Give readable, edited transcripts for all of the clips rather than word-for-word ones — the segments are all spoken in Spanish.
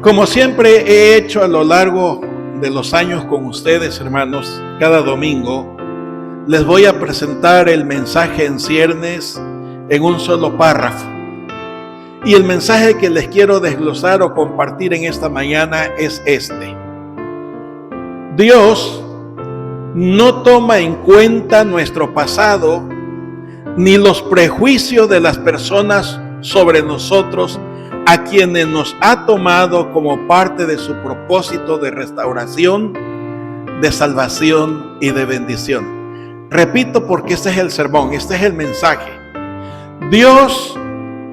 Como siempre he hecho a lo largo de los años con ustedes, hermanos, cada domingo, les voy a presentar el mensaje en ciernes en un solo párrafo. Y el mensaje que les quiero desglosar o compartir en esta mañana es este. Dios no toma en cuenta nuestro pasado ni los prejuicios de las personas sobre nosotros, a quienes nos ha tomado como parte de su propósito de restauración, de salvación y de bendición. Repito, porque este es el sermón, este es el mensaje. Dios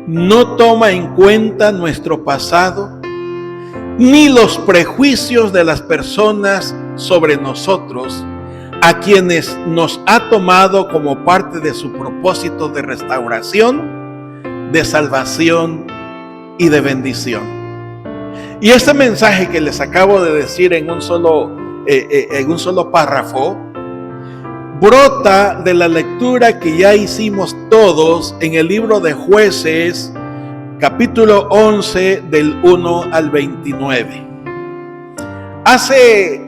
no toma en cuenta nuestro pasado ni los prejuicios de las personas sobre nosotros, a quienes nos ha tomado como parte de su propósito de restauración, de salvación y de bendición. Y este mensaje que les acabo de decir en un solo párrafo brota de la lectura que ya hicimos todos en el libro de Jueces, capítulo 11, del 1 al 29. Hace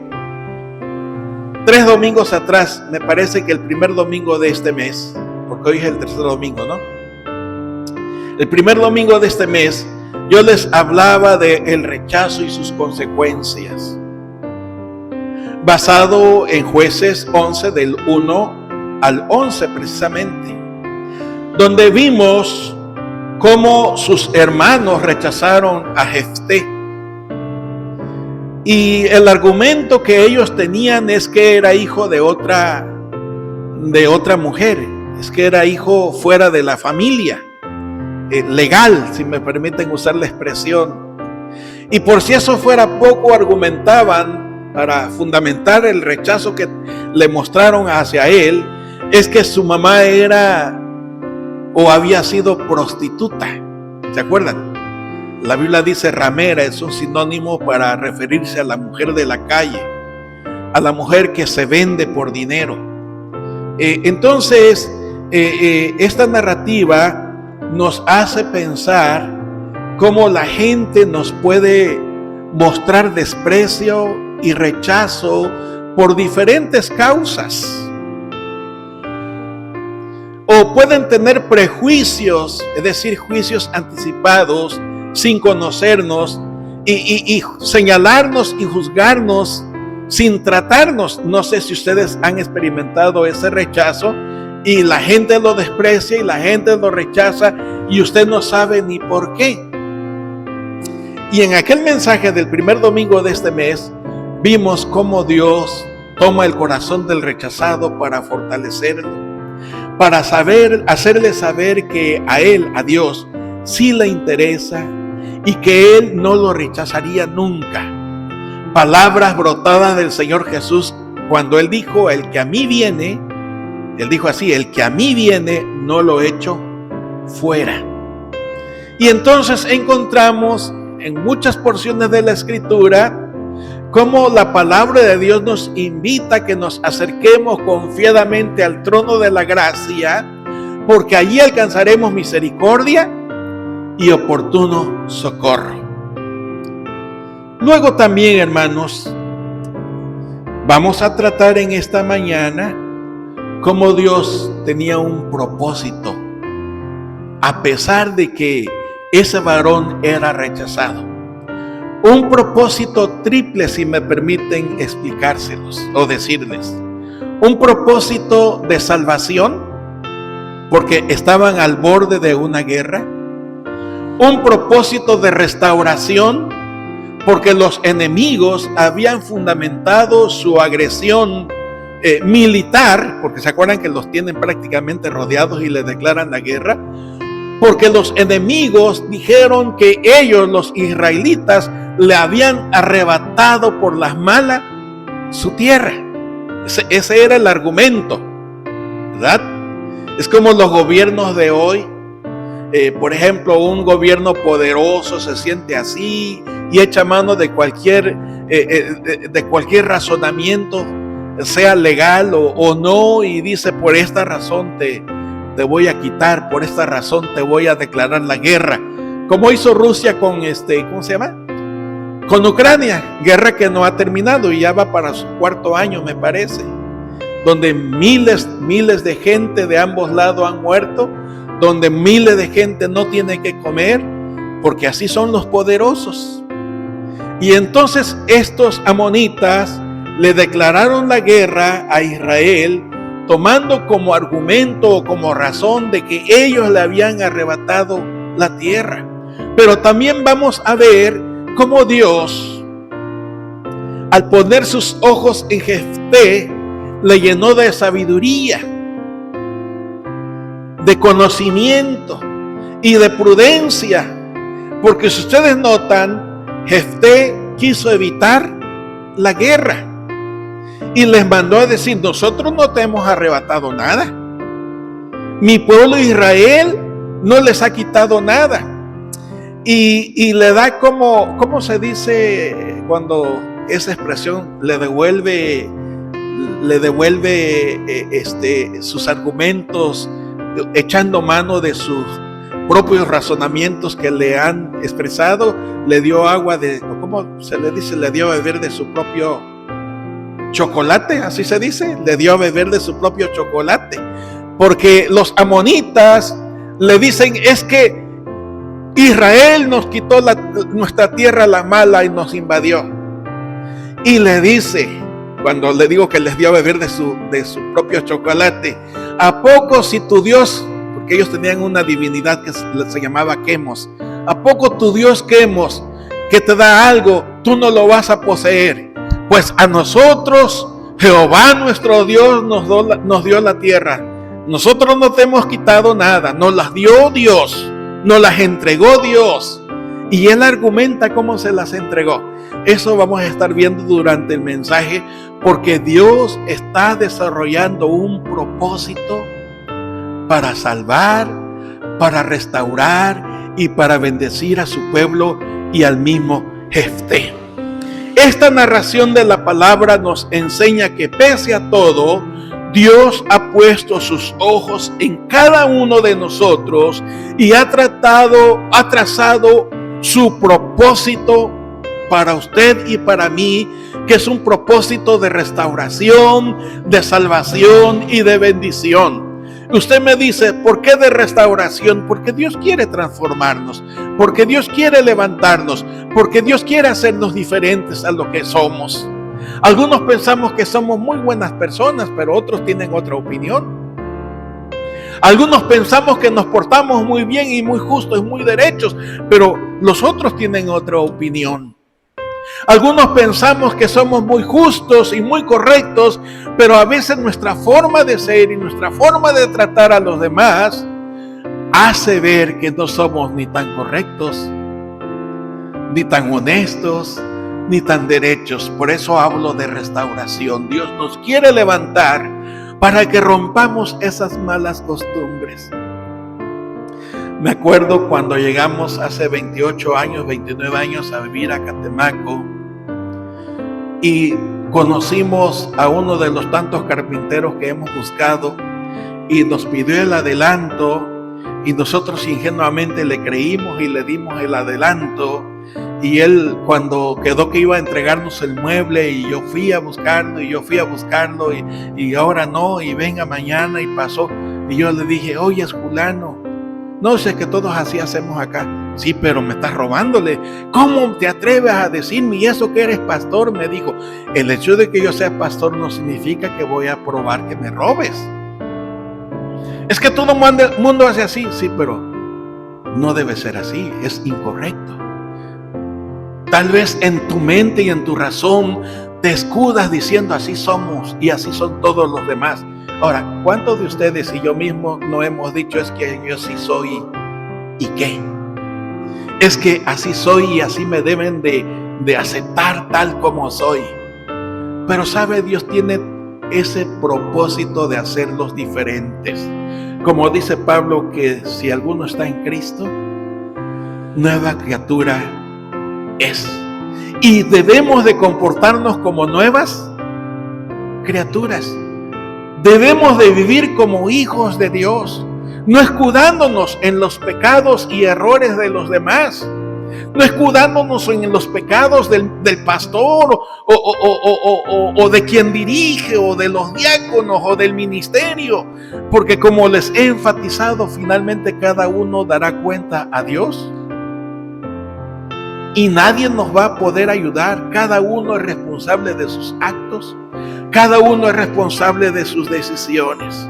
3 domingos atrás, me parece que el primer domingo de este mes, porque hoy es el tercer domingo, ¿no? El primer domingo de este mes, yo les hablaba del rechazo y sus consecuencias, basado en Jueces 11, del 1 al 11 precisamente, donde vimos cómo sus hermanos rechazaron a Jefté. Y el argumento que ellos tenían es que era hijo de otra mujer, es que era hijo fuera de la familia, legal, si me permiten usar la expresión. Y por si eso fuera poco, argumentaban para fundamentar el rechazo que le mostraron hacia él, es que su mamá era o había sido prostituta. ¿Se acuerdan? La Biblia dice ramera, es un sinónimo para referirse a la mujer de la calle, a la mujer que se vende por dinero. Entonces, esta narrativa nos hace pensar cómo la gente nos puede mostrar desprecio y rechazo por diferentes causas. O pueden tener prejuicios, es decir, juicios anticipados, sin conocernos y señalarnos y juzgarnos sin tratarnos. No sé si ustedes han experimentado ese rechazo y la gente lo desprecia y la gente lo rechaza y usted no sabe ni por qué. Y en aquel mensaje del primer domingo de este mes vimos cómo Dios toma el corazón del rechazado para fortalecerlo, para hacerle saber que a él, a Dios, sí le interesa y que él no lo rechazaría nunca. Palabras brotadas del Señor Jesús cuando él dijo, el que a mí viene, él dijo así, el que a mí viene no lo echo fuera. Y entonces encontramos en muchas porciones de la Escritura cómo la palabra de Dios nos invita a que nos acerquemos confiadamente al trono de la gracia, porque allí alcanzaremos misericordia y oportuno socorro. Luego también, hermanos, vamos a tratar en esta mañana cómo Dios tenía un propósito, a pesar de que ese varón era rechazado. Un propósito triple, si me permiten explicárselos o decirles. Un propósito de salvación, porque estaban al borde de una guerra. Un propósito de restauración, porque los enemigos habían fundamentado su agresión militar, porque se acuerdan que los tienen prácticamente rodeados y les declaran la guerra, porque los enemigos dijeron que ellos, los israelitas, le habían arrebatado por las malas su tierra. Ese era el argumento, ¿verdad? Es como los gobiernos de hoy. Por ejemplo, un gobierno poderoso se siente así y echa mano de cualquier razonamiento, sea legal o no, y dice, por esta razón te voy a quitar, por esta razón te voy a declarar la guerra, como hizo Rusia con ¿cómo se llama? con Ucrania, guerra que no ha terminado y ya va para su 4º año, me parece, donde miles de gente de ambos lados han muerto, donde miles de gente no tiene que comer, porque así son los poderosos. Y entonces estos amonitas le declararon la guerra a Israel, tomando como argumento o como razón de que ellos le habían arrebatado la tierra. Pero también vamos a ver cómo Dios, al poner sus ojos en Jefté, le llenó de sabiduría, de conocimiento y de prudencia. Porque si ustedes notan, Jefté quiso evitar la guerra y les mandó a decir: nosotros no te hemos arrebatado nada, mi pueblo Israel no les ha quitado nada. Y le da como, ¿cómo se dice cuando esa expresión le devuelve sus argumentos, echando mano de sus propios razonamientos que le han expresado? Le dio agua de, ¿cómo se le dice? Le dio a beber de su propio chocolate, así se dice, le dio a beber de su propio chocolate. Porque los amonitas le dicen: es que Israel nos quitó nuestra tierra la mala y nos invadió. Y le dice, cuando le digo que les dio a beber de su propio chocolate: ¿a poco si tu Dios, porque ellos tenían una divinidad que se llamaba Quemos, ¿a poco tu Dios Quemos, que te da algo, tú no lo vas a poseer? Pues a nosotros Jehová nuestro Dios nos dio la tierra. Nosotros no te hemos quitado nada, nos las dio Dios, nos las entregó Dios. Y él argumenta cómo se las entregó. Eso vamos a estar viendo durante el mensaje, porque Dios está desarrollando un propósito para salvar, para restaurar y para bendecir a su pueblo y al mismo Jefté. Esta narración de la palabra nos enseña que pese a todo, Dios ha puesto sus ojos en cada uno de nosotros y ha trazado su propósito para usted y para mí, que es un propósito de restauración, de salvación y de bendición. Usted me dice: ¿por qué de restauración? Porque Dios quiere transformarnos, porque Dios quiere levantarnos, porque Dios quiere hacernos diferentes a lo que somos. Algunos pensamos que somos muy buenas personas, pero otros tienen otra opinión. Algunos pensamos que nos portamos muy bien y muy justos y muy derechos, pero los otros tienen otra opinión. Algunos pensamos que somos muy justos y muy correctos, pero a veces nuestra forma de ser y nuestra forma de tratar a los demás hace ver que no somos ni tan correctos, ni tan honestos, ni tan derechos. Por eso hablo de restauración. Dios nos quiere levantar para que rompamos esas malas costumbres. Me acuerdo cuando llegamos hace 28 años, 29 años a vivir a Catemaco y conocimos a uno de los tantos carpinteros que hemos buscado y nos pidió el adelanto y nosotros ingenuamente le creímos y le dimos el adelanto. Y él, cuando quedó que iba a entregarnos el mueble, y yo fui a buscarlo y ahora no, y venga mañana, y pasó. Y yo le dije: oye, fulano, no sé que todos así hacemos acá. Sí, pero me estás robándole. ¿Cómo te atreves a decirme y eso que eres pastor? Me dijo: el hecho de que yo sea pastor no significa que voy a probar que me robes. Es que todo el mundo hace así. Sí, pero no debe ser así, es incorrecto. Tal vez en tu mente y en tu razón te escudas diciendo: así somos y así son todos los demás. Ahora, ¿cuántos de ustedes y yo mismo no hemos dicho: es que yo sí soy y qué? Es que así soy y así me deben de aceptar tal como soy. Pero sabe, Dios tiene ese propósito de hacerlos diferentes. Como dice Pablo, que si alguno está en Cristo, nueva criatura es. Y debemos de comportarnos como nuevas criaturas. Debemos de vivir como hijos de Dios, no escudándonos en los pecados y errores de los demás. no escudándonos en los pecados del pastor o de quien dirige o de los diáconos o del ministerio, porque como les he enfatizado, finalmente cada uno dará cuenta a Dios y nadie nos va a poder ayudar. Cada uno es responsable de sus actos, cada uno es responsable de sus decisiones.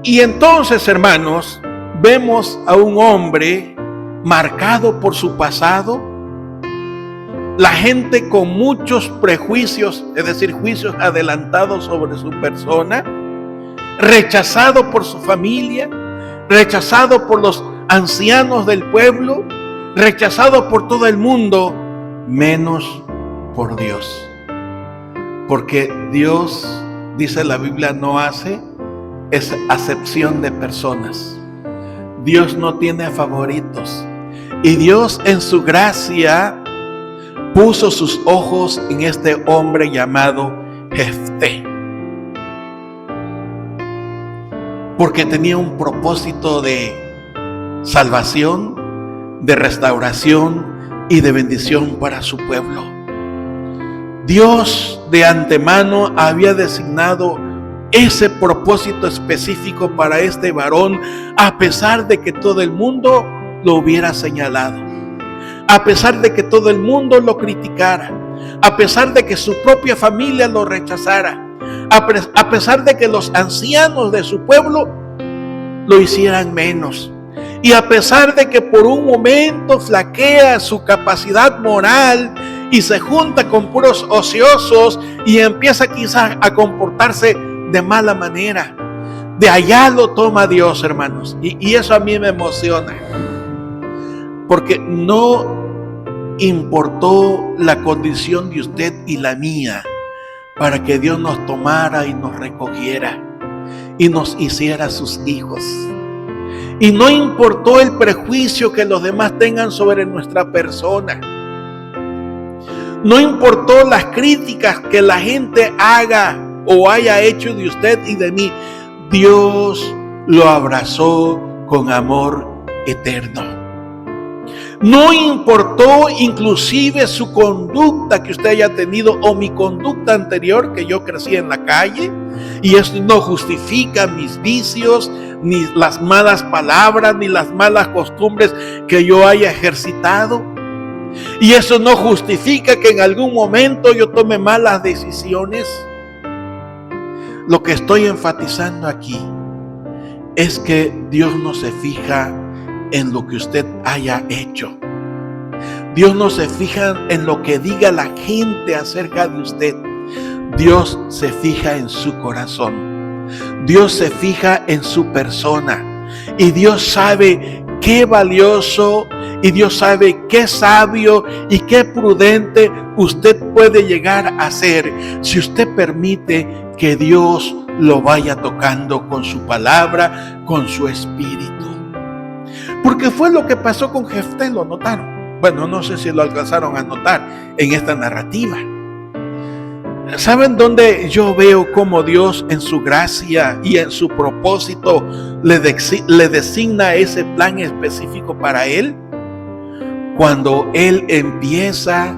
Y entonces, hermanos, vemos a un hombre marcado por su pasado, la gente con muchos prejuicios, es decir, juicios adelantados sobre su persona, rechazado por su familia, rechazado por los ancianos del pueblo, rechazado por todo el mundo, menos por Dios. Porque Dios, dice la Biblia, no hace acepción de personas. Dios no tiene favoritos. Y Dios en su gracia puso sus ojos en este hombre llamado Jefté, porque tenía un propósito de salvación, de restauración y de bendición para su pueblo. Dios de antemano había designado ese propósito específico para este varón, a pesar de que todo el mundo lo hubiera señalado, a pesar de que todo el mundo lo criticara, a pesar de que su propia familia lo rechazara, a pesar de que los ancianos de su pueblo lo hicieran menos, y a pesar de que por un momento flaquea su capacidad moral y se junta con puros ociosos y empieza quizás a comportarse de mala manera, de allá lo toma Dios, hermanos, y eso a mí me emociona, porque no importó la condición de usted y la mía para que Dios nos tomara y nos recogiera y nos hiciera sus hijos. Y no importó el prejuicio que los demás tengan sobre nuestra persona. No importó las críticas que la gente haga o haya hecho de usted y de mí. Dios lo abrazó con amor eterno. No importó inclusive su conducta que usted haya tenido o mi conducta anterior, que yo crecí en la calle, y eso no justifica mis vicios, ni las malas palabras, ni las malas costumbres que yo haya ejercitado. Y eso no justifica que en algún momento yo tome malas decisiones. Lo que estoy enfatizando aquí es que Dios no se fija en lo que usted haya hecho. Dios no se fija en lo que diga la gente acerca de usted. Dios se fija en su corazón. Dios se fija en su persona. Y Dios sabe qué valioso, y Dios sabe qué sabio y qué prudente usted puede llegar a ser si usted permite que Dios lo vaya tocando con su palabra, con su espíritu. Porque fue lo que pasó con Jefté, ¿lo notaron? Bueno, no sé si lo alcanzaron a notar en esta narrativa. ¿Saben dónde yo veo cómo Dios en su gracia y en su propósito le designa ese plan específico para él? Cuando él empieza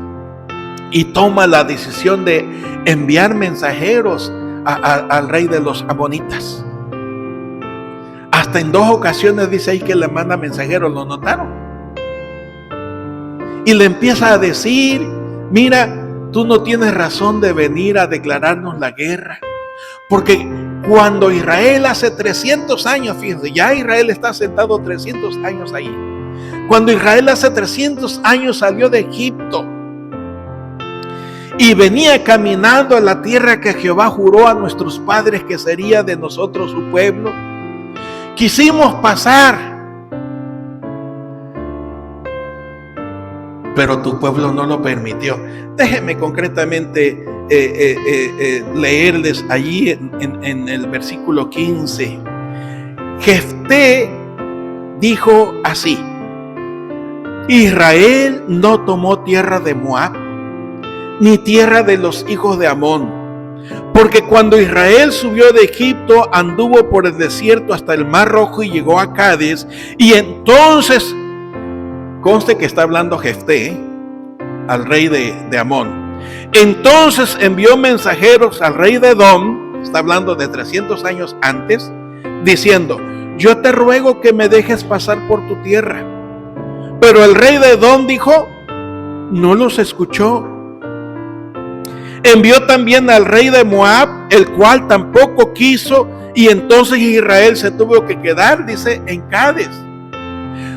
y toma la decisión de enviar mensajeros al rey de los amonitas. Hasta en 2 ocasiones dice ahí que le manda mensajeros, ¿lo notaron? Y le empieza a decir, mira, tú no tienes razón de venir a declararnos la guerra. Porque cuando Israel hace 300 años, fíjense, ya Israel está sentado 300 años ahí. Cuando Israel hace 300 años salió de Egipto y venía caminando a la tierra que Jehová juró a nuestros padres que sería de nosotros su pueblo, quisimos pasar, pero tu pueblo no lo permitió. Déjenme concretamente leerles allí en el versículo 15. Jefté dijo así: Israel no tomó tierra de Moab, ni tierra de los hijos de Amón, porque cuando Israel subió de Egipto, anduvo por el desierto hasta el Mar Rojo y llegó a Cades, y entonces Conste que está hablando Jefté, al rey de Amón. Entonces envió mensajeros al rey de Edom, está hablando de 300 años antes, diciendo: yo te ruego que me dejes pasar por tu tierra. Pero el rey de Edom dijo: no los escuchó. Envió también al rey de Moab, el cual tampoco quiso, y entonces Israel se tuvo que quedar, dice, en Cades.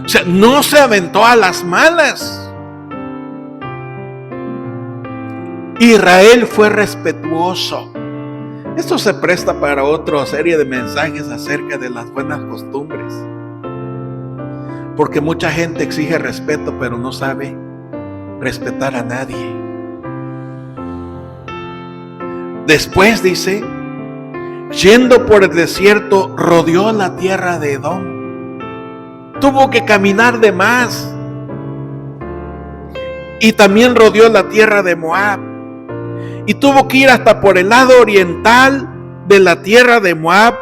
O sea, no se aventó a las malas. Israel fue respetuoso. Esto se presta para otra serie de mensajes acerca de las buenas costumbres. Porque mucha gente exige respeto, pero no sabe respetar a nadie. Después dice: yendo por el desierto, rodeó la tierra de Edom. Tuvo que caminar de más. Y también rodeó la tierra de Moab. Y tuvo que ir hasta por el lado oriental de la tierra de Moab.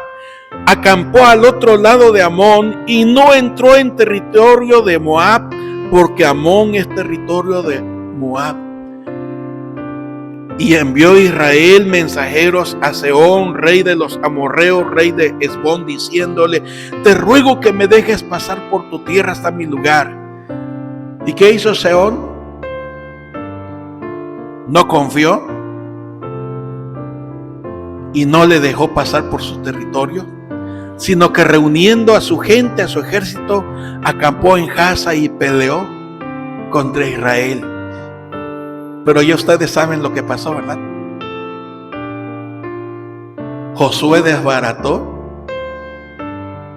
Acampó al otro lado de Amón y no entró en territorio de Moab, porque Amón es territorio de Moab. Y envió Israel mensajeros a Sehón, rey de los amorreos, rey de Hesbón, diciéndole: te ruego que me dejes pasar por tu tierra hasta mi lugar. ¿Y qué hizo Sehón? No confió y no le dejó pasar por su territorio, sino que reuniendo a su gente, a su ejército, acampó en Jasa y peleó contra Israel. Pero ya ustedes saben lo que pasó, ¿verdad? Josué desbarató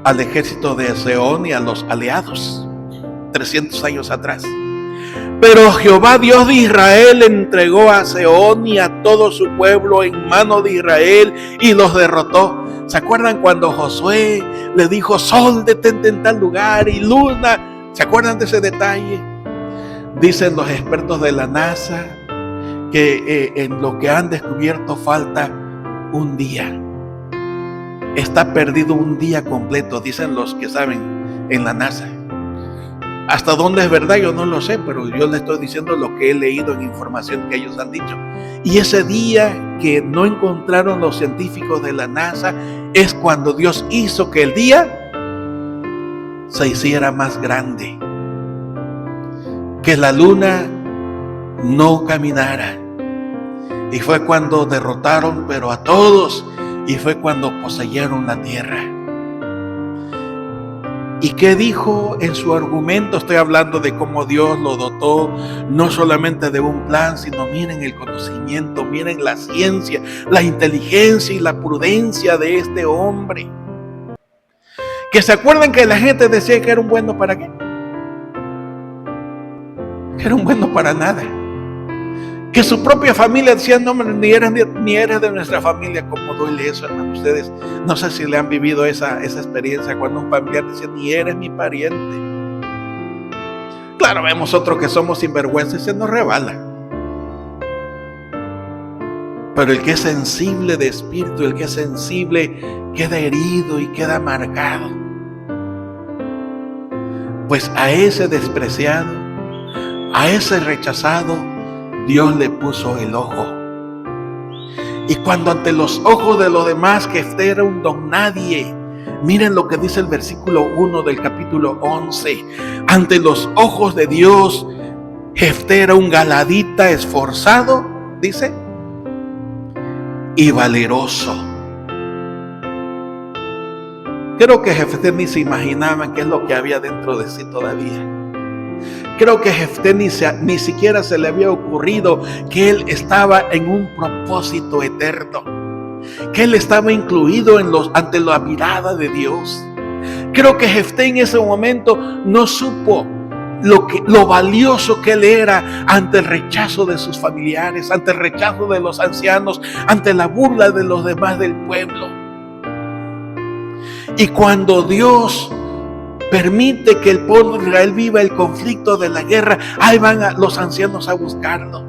al ejército de Sehón y a los aliados 300 años atrás. Pero Jehová, Dios de Israel, entregó a Sehón y a todo su pueblo en mano de Israel y los derrotó. ¿Se acuerdan cuando Josué le dijo: sol, detente en tal lugar, y luna? ¿Se acuerdan de ese detalle? Dicen los expertos de la NASA que en lo que han descubierto falta un día. Está perdido un día completo, dicen los que saben en la NASA. Hasta dónde es verdad yo no lo sé, pero yo le estoy diciendo lo que he leído en información que ellos han dicho. Y ese día que no encontraron los científicos de la NASA es cuando Dios hizo que el día se hiciera más grande, que la luna no caminara. Y fue cuando derrotaron, pero a todos, y fue cuando poseyeron la tierra. ¿Y qué dijo en su argumento? Estoy hablando de cómo Dios lo dotó no solamente de un plan, sino miren el conocimiento, miren la ciencia, la inteligencia y la prudencia de este hombre. Que se acuerdan que la gente decía que era un bueno para qué. Que era un bueno para nada. Que su propia familia decía: no, ni eres de nuestra familia. ¿Cómo duele eso, hermano? Ustedes no sé si le han vivido esa experiencia cuando un familiar decía: ni eres mi pariente. Claro, vemos otros que somos sinvergüenzas y se nos rebala. Pero el que es sensible de espíritu, el que es sensible, queda herido y queda marcado. Pues a ese despreciado, a ese rechazado, Dios le puso el ojo. Y cuando ante los ojos de los demás Jefté era un don nadie, miren lo que dice el versículo 1 del capítulo 11. Ante los ojos de Dios, Jefté era un galadita esforzado, dice, y valeroso. Creo que Jefté ni se imaginaba qué es lo que había dentro de sí todavía. Creo que Jefté ni siquiera se le había ocurrido que él estaba en un propósito eterno, que él estaba incluido ante la mirada de Dios. Creo que Jefté en ese momento no supo lo valioso que él era ante el rechazo de sus familiares, ante el rechazo de los ancianos, ante la burla de los demás del pueblo. Y cuando Dios permite que el pueblo de Israel viva el conflicto de la guerra, ahí van los ancianos a buscarlo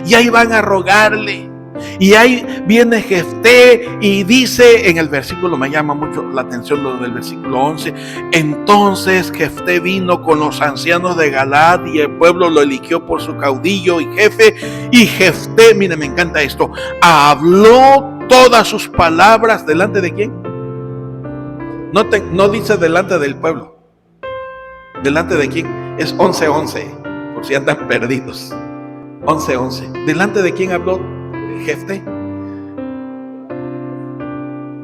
y ahí van a rogarle. Y ahí viene Jefté y dice en el versículo, me llama mucho la atención lo del versículo 11, entonces Jefté vino con los ancianos de Galaad y el pueblo lo eligió por su caudillo y jefe. Y Jefté, mire, me encanta esto, habló todas sus palabras delante de ¿quién? No dice delante del pueblo. ¿Delante de quién? Es 11:11, por si andan perdidos. 11:11. ¿Delante de quién habló Jefté?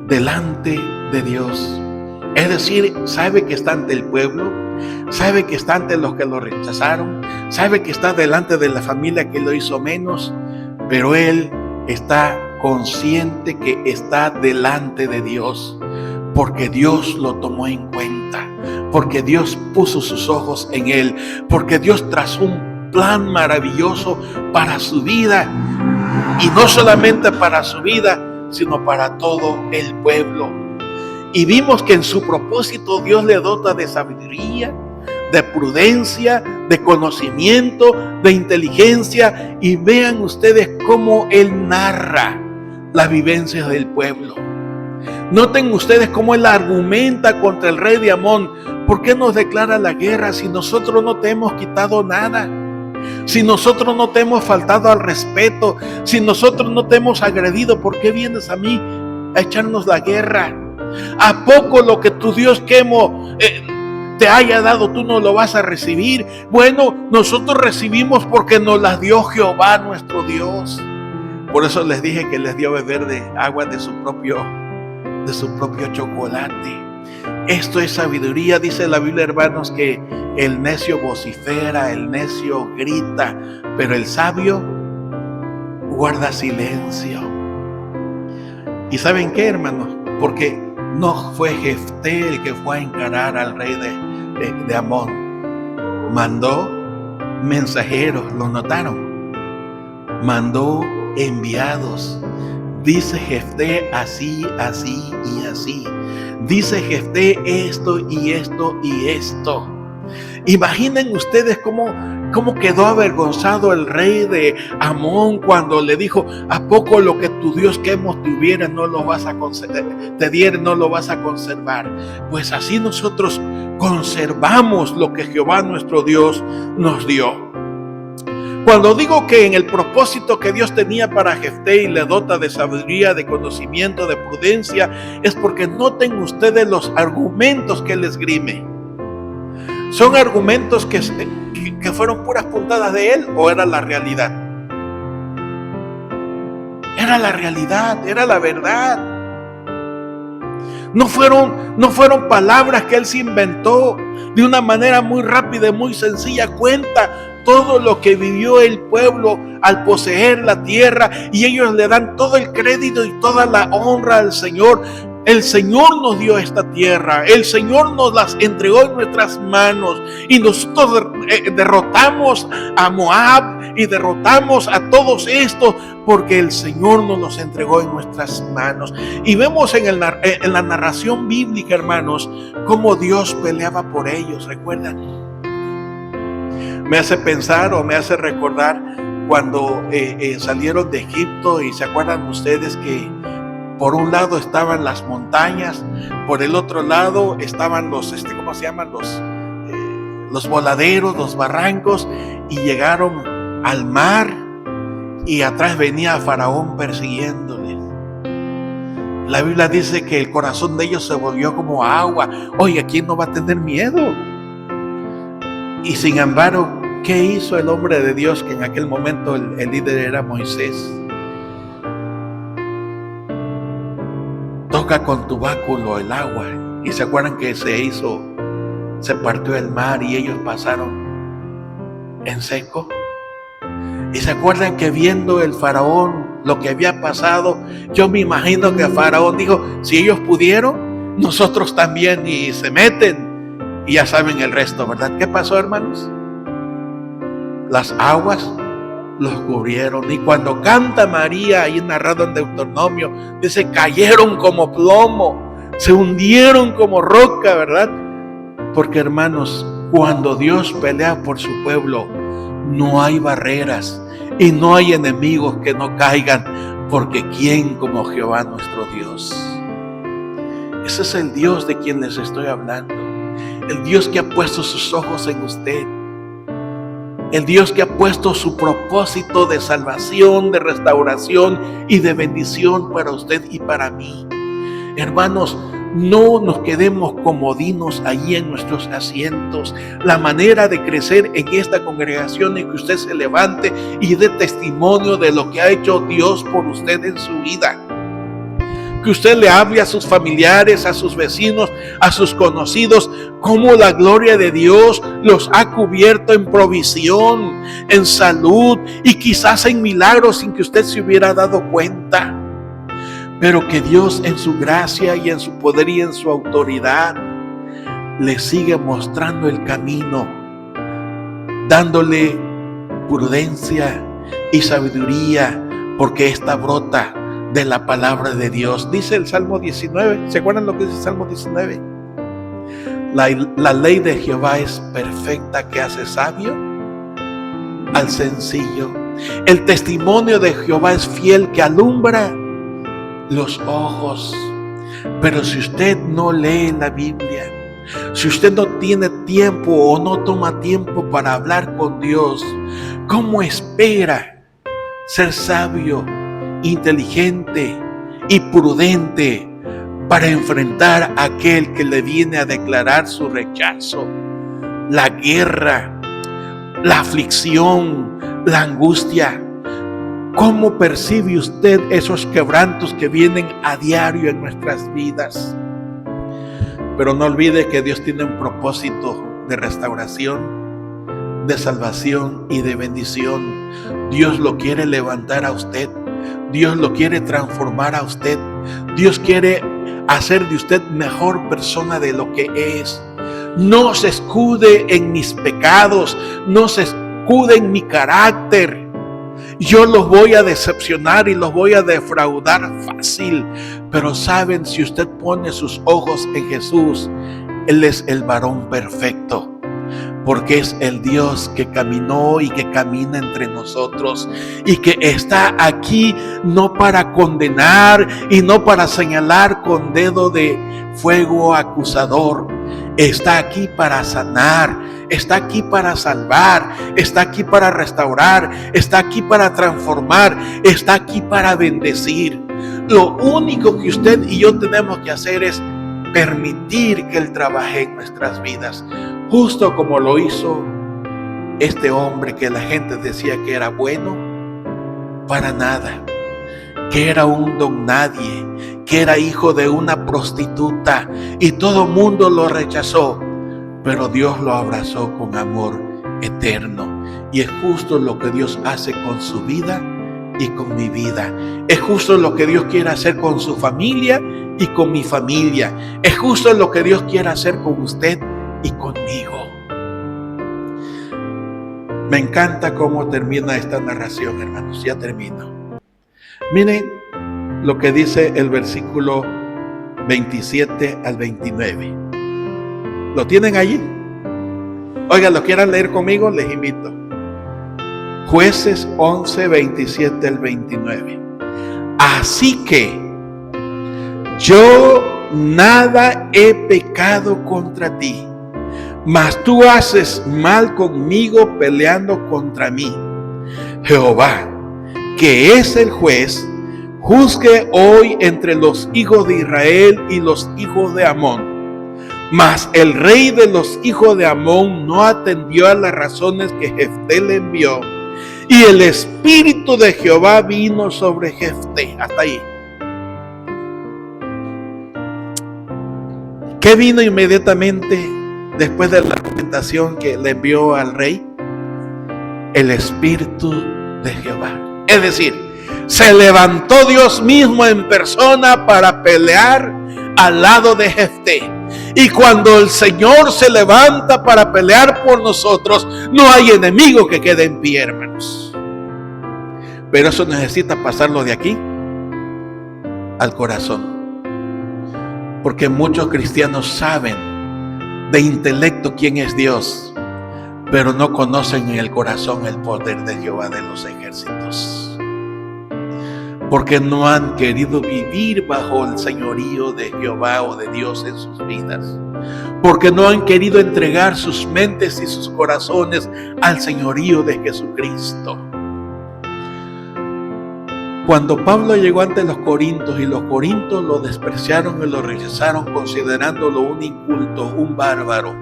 Delante de Dios. Es decir, sabe que está ante el pueblo, sabe que está ante los que lo rechazaron, sabe que está delante de la familia que lo hizo menos, pero él está consciente que está delante de Dios, porque Dios lo tomó en cuenta, porque Dios puso sus ojos en él, porque Dios trazó un plan maravilloso para su vida, y no solamente para su vida, sino para todo el pueblo. Y vimos que en su propósito Dios le dota de sabiduría, de prudencia, de conocimiento, de inteligencia, y vean ustedes cómo él narra las vivencias del pueblo. Noten ustedes cómo él argumenta contra el rey de Amón. ¿Por qué nos declara la guerra si nosotros no te hemos quitado nada? Si nosotros no te hemos faltado al respeto, si nosotros no te hemos agredido, ¿por qué vienes a mí a echarnos la guerra? ¿A poco lo que tu Dios te haya dado tú no lo vas a recibir? Bueno, nosotros recibimos porque nos las dio Jehová nuestro Dios. Por eso les dije que les dio beber de agua de su propio chocolate. Esto es sabiduría. Dice la Biblia, hermanos, que el necio vocifera, el necio grita, pero el sabio guarda silencio. ¿Y saben qué, hermanos? Porque no fue Jefté el que fue a encarar al rey de Amón. Mandó mensajeros, ¿lo notaron? Mandó enviados. Dice Jefté así, así y así. Dice Jefté esto y esto y esto. Imaginen ustedes cómo quedó avergonzado el rey de Amón cuando le dijo: ¿a poco lo que tu Dios quemo te hubiera no lo vas a conceder, te diera no lo vas a conservar? Pues así nosotros conservamos lo que Jehová nuestro Dios nos dio. Cuando digo que en el propósito que Dios tenía para Jefté y le dota de sabiduría, de conocimiento, de prudencia, es porque noten ustedes los argumentos que él esgrime. ¿Son argumentos que fueron puras puntadas de él o era la realidad? Era la realidad, era la verdad. No fueron palabras que él se inventó. De una manera muy rápida y muy sencilla cuenta todo lo que vivió el pueblo al poseer la tierra, y ellos le dan todo el crédito y toda la honra al Señor. El Señor nos dio esta tierra, el Señor nos las entregó en nuestras manos, y nosotros derrotamos a Moab y derrotamos a todos estos porque el Señor nos los entregó en nuestras manos. Y vemos en la narración bíblica, hermanos, cómo Dios peleaba por ellos. ¿Recuerdan? Me hace pensar o me hace recordar cuando salieron de Egipto, y se acuerdan ustedes que por un lado estaban las montañas, por el otro lado estaban los voladeros, los barrancos, y llegaron al mar, y atrás venía Faraón persiguiéndoles. La Biblia dice que el corazón de ellos se volvió como agua. Oye, ¿quién no va a tener miedo? Y sin embargo, ¿qué hizo el hombre de Dios, que en aquel momento el líder era Moisés? Toca con tu báculo el agua. Y se acuerdan que se partió el mar y ellos pasaron en seco. Y se acuerdan que viendo el faraón lo que había pasado, yo me imagino que el faraón dijo: si ellos pudieron, nosotros también, y se meten. Y ya saben el resto, ¿verdad? ¿Qué pasó, hermanos? Las aguas los cubrieron. Y cuando canta María, ahí narrado en Deuteronomio, dice: cayeron como plomo, se hundieron como roca, ¿verdad? Porque, hermanos, cuando Dios pelea por su pueblo, no hay barreras y no hay enemigos que no caigan, porque ¿quién como Jehová nuestro Dios? Ese es el Dios de quien les estoy hablando. El Dios que ha puesto sus ojos en usted. El Dios que ha puesto su propósito de salvación, de restauración y de bendición para usted y para mí. Hermanos, no nos quedemos comodinos allí en nuestros asientos. La manera de crecer en esta congregación es que usted se levante y dé testimonio de lo que ha hecho Dios por usted en su vida. Que usted le hable a sus familiares, a sus vecinos, a sus conocidos, cómo la gloria de Dios los ha cubierto en provisión, en salud y quizás en milagros sin que usted se hubiera dado cuenta. Pero que Dios en su gracia y en su poder y en su autoridad le sigue mostrando el camino, dándole prudencia y sabiduría, porque esta brota de la palabra de Dios. Dice el Salmo 19, ¿se acuerdan lo que dice el Salmo 19? La ley de Jehová es perfecta, que hace sabio al sencillo. El testimonio de Jehová es fiel, que alumbra los ojos. Pero si usted no lee la Biblia, si usted no tiene tiempo o no toma tiempo para hablar con Dios, ¿cómo espera ser sabio, inteligente y prudente para enfrentar a aquel que le viene a declarar su rechazo, la guerra, la aflicción, la angustia? ¿Cómo percibe usted esos quebrantos que vienen a diario en nuestras vidas? Pero no olvide que Dios tiene un propósito de restauración, de salvación y de bendición. Dios lo quiere levantar a usted. Dios lo quiere transformar a usted. Dios quiere hacer de usted mejor persona de lo que es. No se escude en mis pecados, no se escude en mi carácter. Yo los voy a decepcionar y los voy a defraudar fácil. Pero saben, si usted pone sus ojos en Jesús, Él es el varón perfecto. Porque es el Dios que caminó y que camina entre nosotros y que está aquí no para condenar y no para señalar con dedo de fuego acusador. Está aquí para sanar, está aquí para salvar, está aquí para restaurar, está aquí para transformar, está aquí para bendecir. Lo único que usted y yo tenemos que hacer es permitir que Él trabaje en nuestras vidas, justo como lo hizo este hombre que la gente decía que era bueno para nada, que era un don nadie, que era hijo de una prostituta y todo mundo lo rechazó, pero Dios lo abrazó con amor eterno. Y es justo lo que Dios hace con su vida y con mi vida. Es justo lo que Dios quiere hacer con su familia y con mi familia. Es justo lo que Dios quiere hacer con usted y conmigo. Me encanta cómo termina esta narración, hermanos. Ya termino. Miren lo que dice el versículo 27 al 29. ¿Lo tienen allí? Oiga, ¿lo quieran leer conmigo? Les invito. Jueces 11, 27 al 29. Así que yo nada he pecado contra ti, mas tú haces mal conmigo peleando contra mí. Jehová, que es el juez, juzgue hoy entre los hijos de Israel y los hijos de Amón. Mas el rey de los hijos de Amón no atendió a las razones que Jefté le envió, y el espíritu de Jehová vino sobre Jefté. Hasta ahí. ¿Qué vino inmediatamente después de la argumentación que le envió al rey? El espíritu de Jehová. Es decir, se levantó Dios mismo en persona para pelear al lado de Jefté. Y cuando el Señor se levanta para pelear por nosotros, no hay enemigo que quede en pie, hermanos. Pero eso necesita pasarlo de aquí al corazón. Porque muchos cristianos saben de intelecto quién es Dios, pero no conocen en el corazón el poder de Jehová de los ejércitos. porque no han querido vivir bajo el señorío de Jehová o de Dios en sus vidas, porque no han querido entregar sus mentes y sus corazones al señorío de Jesucristo. Cuando Pablo llegó ante los corintios y los corintios lo despreciaron y lo rechazaron considerándolo un inculto, un bárbaro,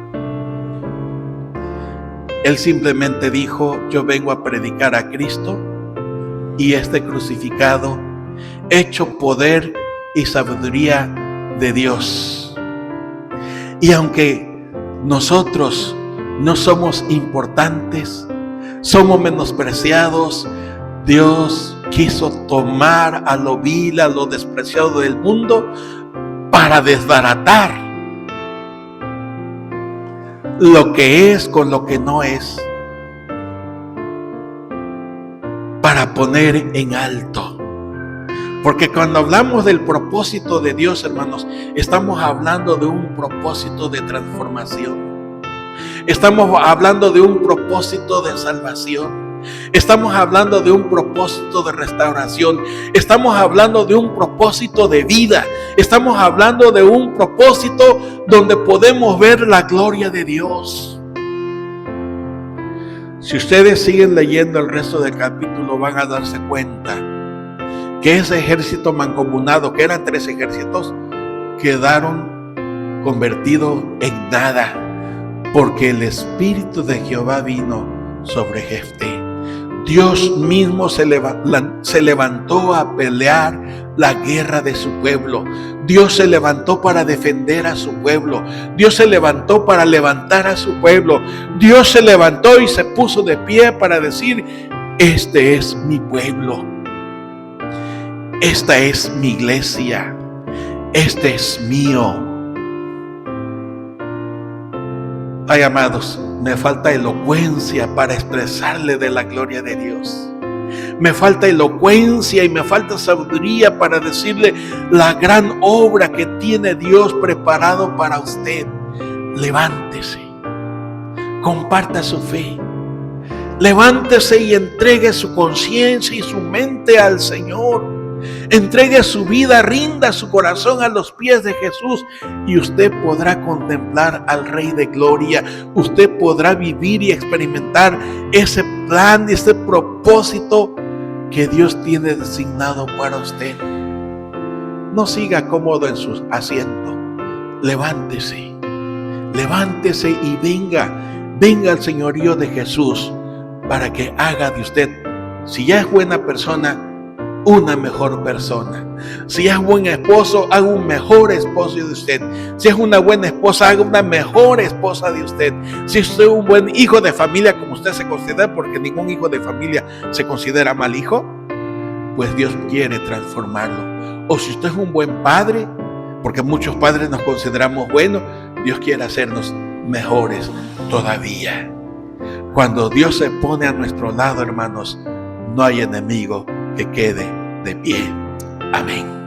él simplemente dijo: yo vengo a predicar a Cristo y este crucificado, hecho poder y sabiduría de Dios. Y aunque nosotros no somos importantes, somos menospreciados, Dios quiso tomar a lo vil, a lo despreciado del mundo para desbaratar lo que es con lo que no es, para poner en alto. Porque cuando hablamos del propósito de Dios, hermanos, estamos hablando de un propósito de transformación. Estamos hablando de un propósito de salvación. Estamos hablando de un propósito de restauración. Estamos hablando de un propósito de vida. Estamos hablando de un propósito donde podemos ver la gloria de Dios. Si ustedes siguen leyendo el resto del capítulo, van a darse cuenta que ese ejército mancomunado, que eran 3 ejércitos, quedaron convertidos en nada, porque el Espíritu de Jehová vino sobre Jefté. Dios mismo se levantó a pelear la guerra de su pueblo. Dios se levantó para defender a su pueblo. Dios se levantó para levantar a su pueblo. Dios se levantó y se puso de pie para decir: este es mi pueblo. Esta es mi iglesia. Este es mío. Ay, amados, me falta elocuencia para expresarle de la gloria de Dios. Me falta elocuencia y me falta sabiduría para decirle la gran obra que tiene Dios preparado para usted. Levántese, comparta su fe. Levántese y entregue su conciencia y su mente al Señor. Entregue su vida, rinda su corazón a los pies de Jesús y usted podrá contemplar al Rey de Gloria. Usted podrá vivir y experimentar ese plan y ese propósito que Dios tiene designado para usted. No siga cómodo en su asiento. Levántese, levántese y venga al señorío de Jesús para que haga de usted, si ya es buena persona, una mejor persona. Si es buen esposo, haga un mejor esposo de usted. Si es una buena esposa, haga una mejor esposa de usted. Si usted es un buen hijo de familia, como usted se considera, porque ningún hijo de familia se considera mal hijo, pues Dios quiere transformarlo. O si usted es un buen padre, porque muchos padres nos consideramos buenos, Dios quiere hacernos mejores todavía. Cuando Dios se pone a nuestro lado, hermanos, no hay enemigo que quede de pie. Amén.